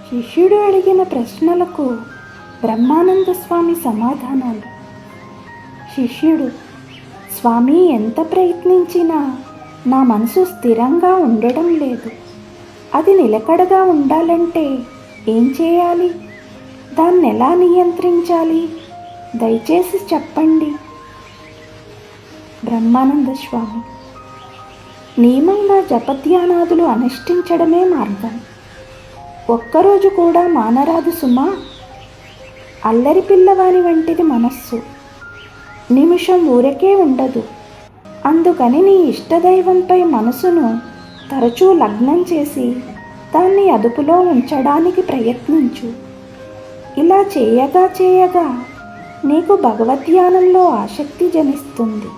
శిష్యుడు అడిగిన ప్రశ్నలకు బ్రహ్మానంద స్వామి సమాధానాలు. శిష్యుడు: స్వామి, ఎంత ప్రయత్నించినా నా మనసు స్థిరంగా ఉండడం లేదు. అది నిలకడగా ఉండాలంటే ఏం చేయాలి? దాన్ని ఎలా నియంత్రించాలి? దయచేసి చెప్పండి. బ్రహ్మానంద స్వామి: నియమంగా జపధ్యానాదులు అనుష్ఠించడమే మార్గం. ఒక్కరోజు కూడా మానరాదు సుమా. అల్లరి పిల్లవాని వంటిది మనస్సు, నిమిషం ఊరకే ఉండదు. అందుకని నీ ఇష్టదైవంపై మనసును తరచూ లగ్నం చేసి దాన్ని అదుపులో ఉంచడానికి ప్రయత్నించు. ఇలా చేయగా నీకు భగవద్ధ్యానంలో ఆసక్తి జనిస్తుంది.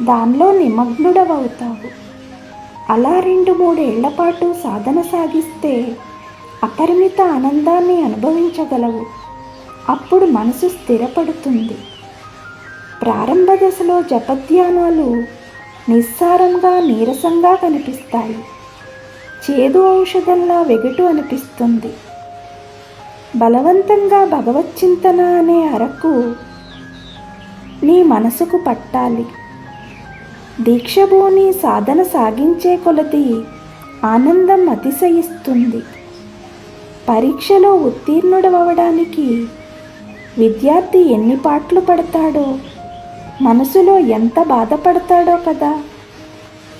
దానిలో నిమగ్నుడవవుతావు. అలా 2-3 ఏళ్ల పాటు సాధన సాగిస్తే అపరిమిత ఆనందాన్ని అనుభవించగలవు. అప్పుడు మనసు స్థిరపడుతుంది. ప్రారంభ దశలో జపధ్యానాలు నిస్సారంగా, నీరసంగా కనిపిస్తాయి. చేదు ఔషధంలా వెగటు అనిపిస్తుంది. బలవంతంగా భగవచ్చింతన అనే అరకు నీ మనసుకు పట్టాలి. దీక్షభూని సాధన సాగించే కొలది ఆనందం అతిశయిస్తుంది. పరీక్షలో ఉత్తీర్ణుడవడానికి విద్యార్థి ఎన్ని పాట్లు పడతాడో, మనసులో ఎంత బాధపడతాడో కదా.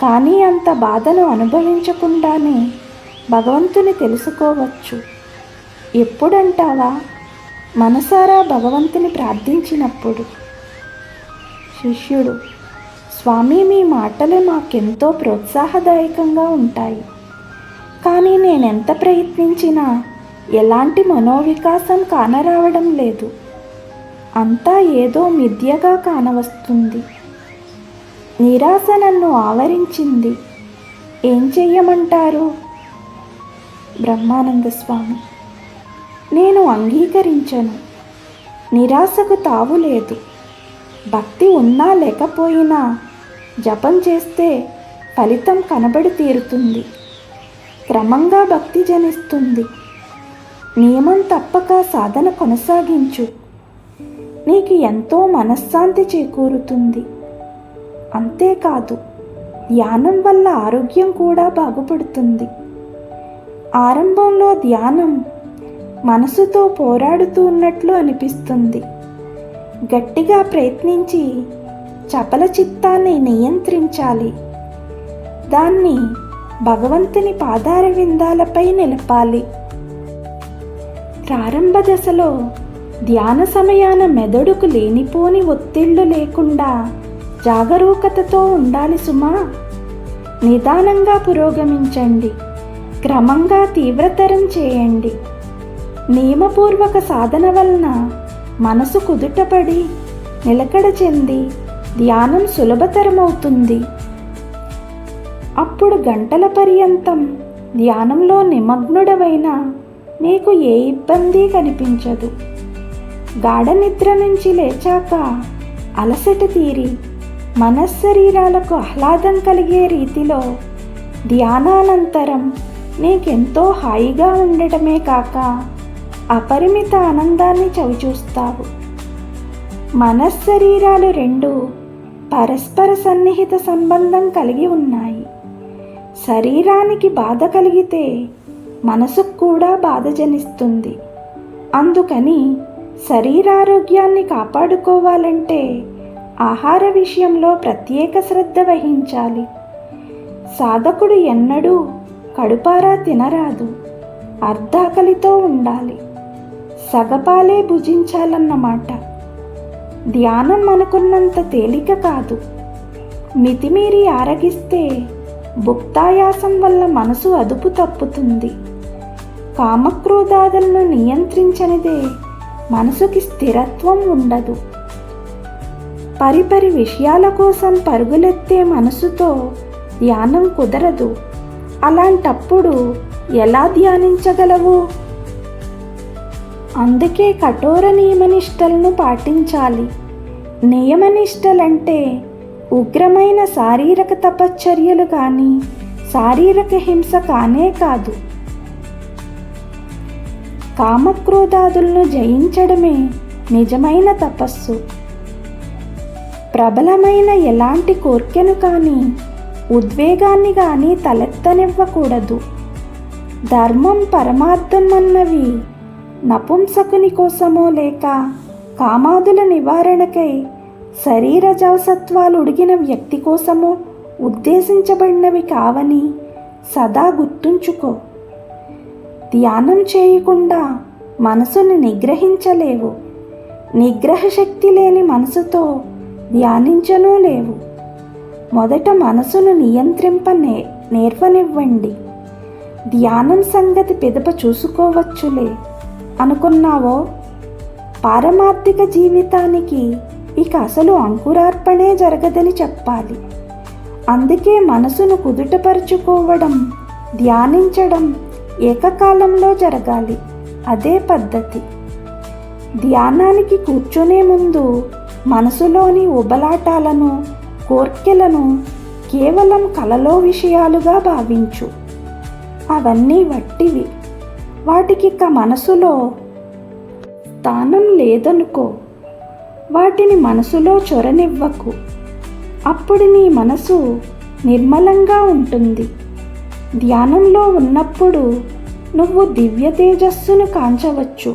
కానీ అంత బాధను అనుభవించకుండానే భగవంతుని తెలుసుకోవచ్చు. ఎప్పుడంటావా? మనసారా భగవంతుని ప్రార్థించినప్పుడు. శిష్యుడు: స్వామి, మీ మాటలు మాకెంతో ప్రోత్సాహదాయకంగా ఉంటాయి. కానీ నేనెంత ప్రయత్నించినా ఎలాంటి మనోవికాసం కానరావడం లేదు. అంతా ఏదో మిథ్యగా కానవస్తుంది. నిరాశ నన్ను ఆవరించింది. ఏం చెయ్యమంటారు? బ్రహ్మానంద స్వామి: నేను అంగీకరించను. నిరాశకు తావు లేదు. భక్తి ఉన్నా లేకపోయినా జపం చేస్తే ఫలితం కనబడి తీరుతుంది. క్రమంగా భక్తి జనిస్తుంది. నియమం తప్పక సాధన కొనసాగించు. నీకు ఎంతో మనశ్శాంతి చేకూరుతుంది. అంతేకాదు, ధ్యానం వల్ల ఆరోగ్యం కూడా బాగుపడుతుంది. ఆరంభంలో ధ్యానం మనసుతో పోరాడుతూ ఉన్నట్లు అనిపిస్తుంది. గట్టిగా ప్రయత్నించి చపల చిత్తాన్ని నియంత్రించాలి. దాన్ని భగవంతుని పాదార విందాలపై నిలపాలి. ప్రారంభ దశలో ధ్యాన సమయాన మెదడుకు లేనిపోని ఒత్తిళ్లు లేకుండా జాగరూకతతో ఉండాలి సుమా. నిదానంగా పురోగమించండి. క్రమంగా తీవ్రతరం చేయండి. నియమపూర్వక సాధన వలన మనసు కుదుటపడి నిలకడ చెంది ధ్యానం సులభతరమవుతుంది. అప్పుడు గంటల పర్యంతం ధ్యానంలో నిమగ్నుడవైన నీకు ఏ ఇబ్బంది కనిపించదు. గాఢ నిద్ర నుంచి లేచాక అలసట తీరి మనశ్శరీరాలకు ఆహ్లాదం కలిగే రీతిలో ధ్యానానంతరం నీకెంతో హాయిగా ఉండటమే కాక అపరిమిత ఆనందాన్ని చవిచూస్తావు. మనశ్శరీరాలు 2 పరస్పర సన్నిహిత సంబంధం కలిగి ఉన్నాయి. శరీరానికి బాధ కలిగితే మనసుకు కూడా బాధ జనిస్తుంది. అందుకని శరీరారోగ్యాన్ని కాపాడుకోవాలంటే ఆహార విషయంలో ప్రత్యేక శ్రద్ధ వహించాలి. సాధకుడు ఎన్నడూ కడుపారా తినరాదు. అర్ధాకలితో ఉండాలి. సగపాలే భుజించాలన్నమాట. ధ్యానం అనుకున్నంత తేలిక కాదు. మితిమీరి ఆరగిస్తే భుక్తాయాసం వల్ల మనసు అదుపు తప్పుతుంది. కామక్రోధాదులను నియంత్రించనిదే మనసుకి స్థిరత్వం ఉండదు. పరిపరి విషయాల కోసం పరుగులెత్తే మనసుతో ధ్యానం కుదరదు. అలాంటప్పుడు ఎలా ధ్యానించగలవు? అందుకే కఠోర నియమనిష్టలను పాటించాలి. నియమనిష్టలంటే ఉగ్రమైన శారీరక తపశ్చర్యలు కానీ శారీరక హింస కానే కాదు. కామక్రోధాదులను జయించడమే నిజమైన తపస్సు. ప్రబలమైన ఎలాంటి కోర్కెను కానీ ఉద్వేగాన్ని కానీ తలెత్తనివ్వకూడదు. ధర్మం పరమార్థం అన్నవి నపుంసకుని కోసమో లేక కామాదుల నివారణకై శరీర జవసత్వాలు ఉడిగిన వ్యక్తి కోసమో ఉద్దేశించబడినవి కావని సదా గుర్తుంచుకో. ధ్యానం చేయకుండా మనసును నిగ్రహించలేవు. నిగ్రహ శక్తి లేని మనసుతో ధ్యానించనూ లేవు. మొదట మనసును నేర్వనివ్వండి. ధ్యానం సంగతి పిదప చూసుకోవచ్చులే అనుకున్నావో, పారమార్థిక జీవితానికి ఇక అసలు అంకురార్పణే జరగదని చెప్పాలి. అందుకే మనసును కుదుటపరుచుకోవడం, ధ్యానించడం ఏకకాలంలో జరగాలి. అదే పద్ధతి. ధ్యానానికి కూర్చునే ముందు మనసులోని ఉబలాటాలను, కోర్కెలను కేవలం కలలో విషయాలుగా భావించు. అవన్నీ వట్టివి. వాటికిక మనసులో స్థానం లేదనుకో. వాటిని మనసులో చొరనివ్వకు. అప్పుడు నీ మనసు నిర్మలంగా ఉంటుంది. ధ్యానంలో ఉన్నప్పుడు నువ్వు దివ్య తేజస్సును కాంచవచ్చు,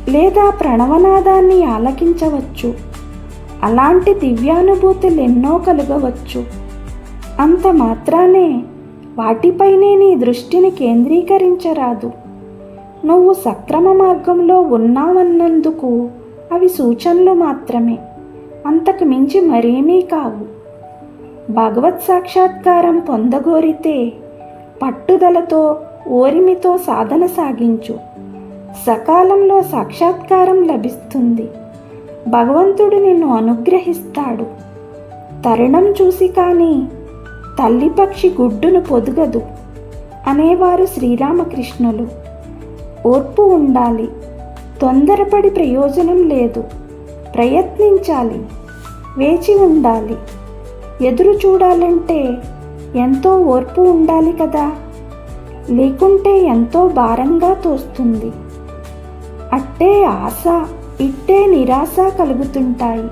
లేదా ప్రణవనాదాన్ని ఆలకించవచ్చు. అలాంటి దివ్యానుభూతులు ఎన్నో కలగవచ్చు. అంత మాత్రానే వాటిపైనే నీ దృష్టిని కేంద్రీకరించరాదు. నువ్వు సక్రమ మార్గంలో ఉన్నావన్నందుకు అవి సూచనలు మాత్రమే, అంతకు మించి మరేమీ కావు. భగవత్ సాక్షాత్కారం పొందగోరితే పట్టుదలతో, ఓరిమితో సాధన సాగించు. సకాలంలో సాక్షాత్కారం లభిస్తుంది. భగవంతుడు నిన్ను అనుగ్రహిస్తాడు. తరుణం చూసి కానీ తల్లిపక్షి గుడ్డును పొదుగదు అనేవారు శ్రీరామకృష్ణులు. ఓర్పు ఉండాలి. తొందరపడి ప్రయోజనం లేదు. ప్రయత్నించాలి. వేచి ఉండాలి. ఎదురు చూడాలంటే ఎంతో ఓర్పు ఉండాలి కదా. లేకుంటే ఎంతో భారంగా తోస్తుంది. అట్టే ఆశ, ఇట్టే నిరాశ కలుగుతుంటాయి.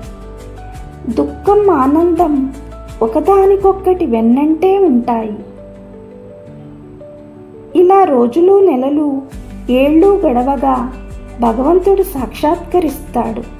దుఃఖం, ఆనందం ఒకదానికొక్కటి వెన్నంటే ఉంటాయి. ఇలా రోజులు, నెలలు, ఏళ్ళు గడవగా భగవంతుడు సాక్షాత్కరిస్తాడు.